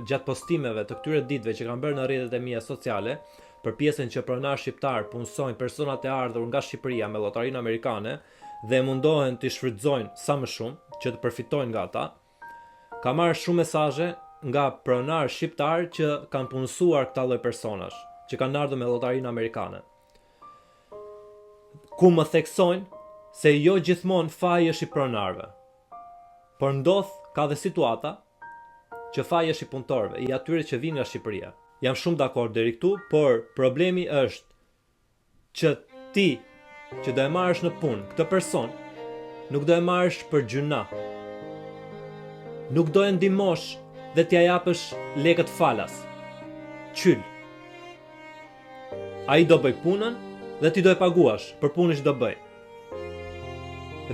gjatë postimeve të këtyre ditëve që kanë bërë në rrjetet e mia sociale për pjesën që pronar shqiptar punsojnë personat e ardhur nga Shqipëria me llotarinë amerikane dhe mundohen të shfrytëzojnë sa më shumë që të përfitojnë nga ata, ka marrë shumë mesazhe nga pronar shqiptar që kanë punësuar këta lloj personash, që kanë ardhur me llotarinë amerikane. Ku më theksojnë se jo gjithmonë faji është i pronarëve, por ndodh ka dhe situata që faji është i punëtorëve, i atyre që vinë nga Shqipëria. Jam shumë dakord deri këtu, por problemi është që ti që do e marrësh në punë këtë person, nuk do e marrësh për gjuna. Nuk do e ndihmosh dhe t'ja japësh lekët falas. Qyl. Ai do bëj punën dhe ti do e paguash për punën që do bëj.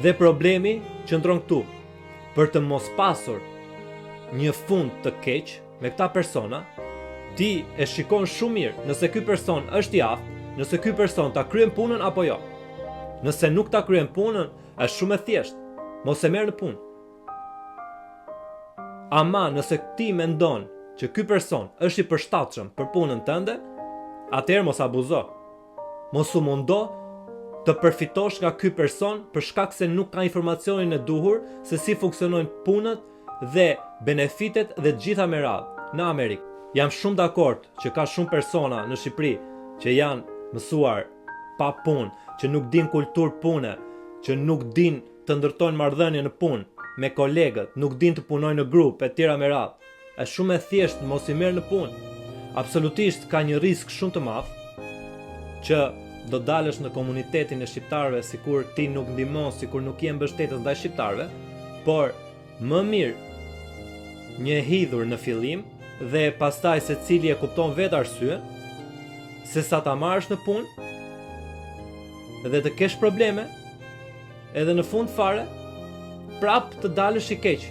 Dhe problemi qëndron këtu. Për të mos pasur një fund të keq me këta persona, ti e shikon shumë mirë nëse ky person është i aftë, nëse ky person ta kryen punën apo jo. Nëse nuk ta kryen punën, është shumë e thjeshtë. Mos e merr në punë. Ama nëse ti mendon që ky person është i përshtatshëm për punën tënde, atëherë mos abuzo. Mos u mundo të përfitosh nga ky person për shkak se nuk ka informacionin e duhur se si funksionojnë punët dhe benefitet dhe gjitha me radhë në Amerikë. Jam shumë dakord që ka shumë persona në Shqipëri që janë mësuar pa punë, që nuk din kulturë pune, që nuk din të ndërtojnë marrëdhënie në punë me kolegët, nuk din të punojnë në grup e tjera me radhë. Është shumë e thjeshtë mos i merr në punë. Absolutisht ka një risk shumë të madh që do dalësh në komunitetin e shqiptarëve sikur ti nuk ndihmon, sikur nuk je mbështetës ndaj shqiptarëve, por më mirë një hidhur në fillim dhe pastaj secili e kupton vetë arsye, se sa ta marrësh në punë dhe të kesh probleme, edhe në fund fare prap të dalësh i keq.